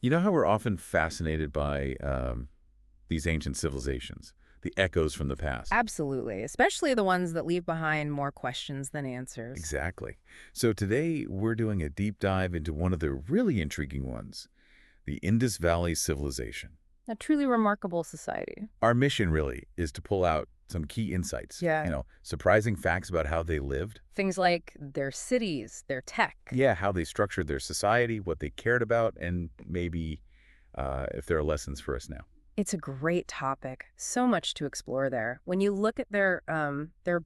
You know how we're often fascinated by these ancient civilizations, the echoes from the past? Absolutely, especially the ones that leave behind more questions than answers. Exactly. So today we're doing a deep dive into one of the really intriguing ones, the Indus Valley Civilization. A truly remarkable society. Our mission really is to pull out some key insights, Yeah. surprising facts about how they lived. Things like their cities, their tech. Yeah, how they structured their society, what they cared about, and maybe if there are lessons for us now. It's a great topic. So much to explore there. When you look at their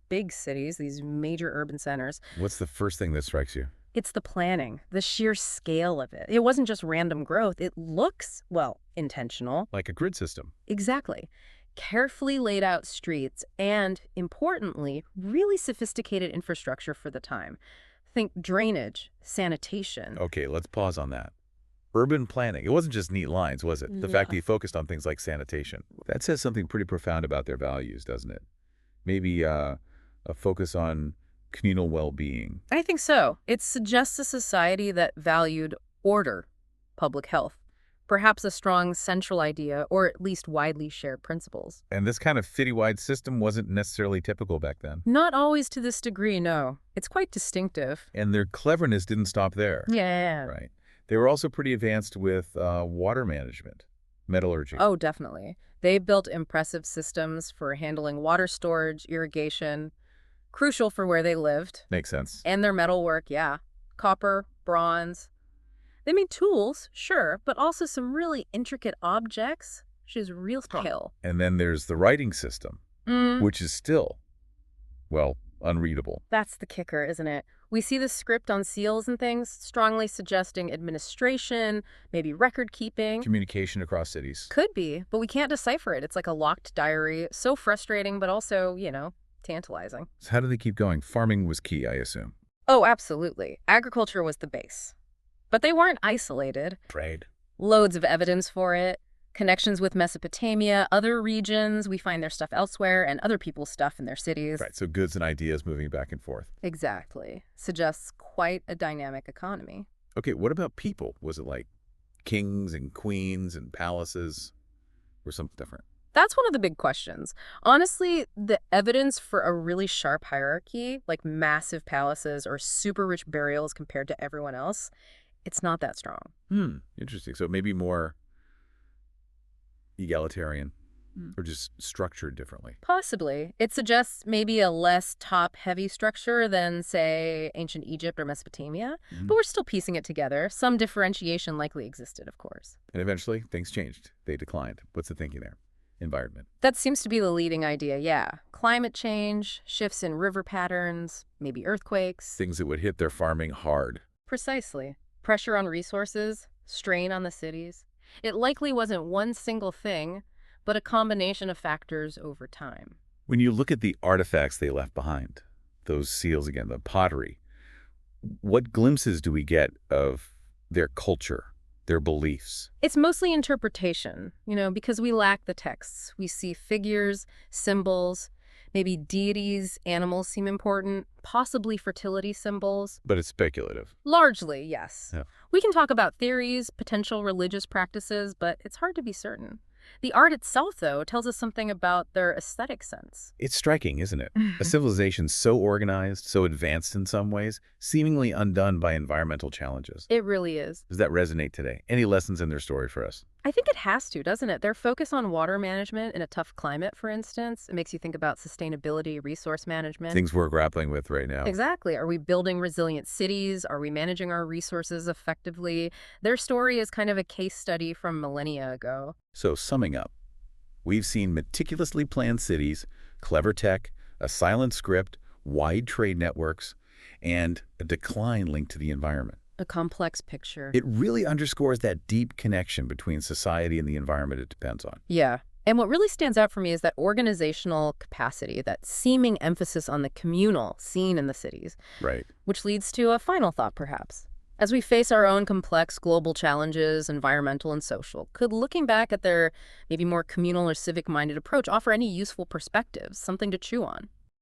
big cities, these major urban centers, What's the first thing that strikes you? it's the planning, the sheer scale of it. It wasn't just random growth. It looks, well, intentional. Like a grid system. Exactly. Carefully laid out streets and, importantly, really sophisticated infrastructure for the time. Think drainage, sanitation. Okay, let's pause on that. Urban planning. It wasn't just neat lines, was it? The fact that Yeah. he focused on things like sanitation. That says something pretty profound about their values, doesn't it? Maybe a focus on communal well-being. I think so. It suggests a society that valued order, public health, perhaps a strong central idea, or at least widely shared principles. And this kind of citywide system wasn't necessarily typical back then. Not always to this degree, no. It's quite distinctive. And their cleverness didn't stop there. Yeah. Right. They were also pretty advanced with water management, metallurgy. Oh, definitely. They built impressive systems for handling water storage, irrigation, crucial for where they lived. Makes sense. And their metalwork, yeah. Copper, bronze. They made tools, sure, but also some really intricate objects, which is real skill. And then there's the writing system, which is still, well, unreadable. That's the kicker, isn't it? We see the script on seals and things, strongly suggesting administration, maybe record keeping. Communication across cities. Could be, but we can't decipher it. It's like a locked diary. So frustrating, but also, tantalizing. So how do they keep going? Farming was key, I assume. Oh, absolutely. Agriculture was the base. But they weren't isolated. Trade. Loads of evidence for it. Connections with Mesopotamia, other regions. We find their stuff elsewhere and other people's stuff in their cities. Right, so goods and ideas moving back and forth. Exactly. Suggests quite a dynamic economy. Okay, what about people? Was it like kings and queens and palaces or something different? That's one of the big questions. Honestly, the evidence for a really sharp hierarchy, like massive palaces or super rich burials compared to everyone else, it's not that strong. Interesting. So maybe more egalitarian or just structured differently. Possibly. It suggests maybe a less top-heavy structure than, say, ancient Egypt or Mesopotamia, but we're still piecing it together. Some differentiation likely existed, of course. And eventually, things changed. They declined. What's the thinking there? Environment. That seems to be the leading idea, yeah. Climate change, shifts in river patterns, maybe earthquakes. Things that would hit their farming hard. Precisely. Pressure on resources, strain on the cities. It likely wasn't one single thing, but a combination of factors over time. When you look at the artifacts they left behind, those seals again, the pottery, what glimpses do we get of their culture, their beliefs? It's mostly interpretation, because we lack the texts. We see figures, symbols, maybe deities, animals seem important, possibly fertility symbols. But it's speculative. Largely, yes. Yeah. We can talk about theories, potential religious practices, but it's hard to be certain. The art itself, though, tells us something about their aesthetic sense. It's striking, isn't it? A civilization so organized, so advanced in some ways, seemingly undone by environmental challenges. It really is. Does that resonate today? Any lessons in their story for us? I think it has to, doesn't it? Their focus on water management in a tough climate, for instance, it makes you think about sustainability, resource management. Things we're grappling with right now. Exactly. Are we building resilient cities? Are we managing our resources effectively? Their story is kind of a case study from millennia ago. So summing up, we've seen meticulously planned cities, clever tech, a silent script, wide trade networks, and a decline linked to the environment. A complex picture. It really underscores that deep connection between society and the environment it depends on. Yeah. And what really stands out for me is that organizational capacity, that seeming emphasis on the communal seen in the cities. Right. Which leads to a final thought, perhaps. As we face our own complex global challenges, environmental and social, could looking back at their maybe more communal or civic-minded approach offer any useful perspectives, something to chew on?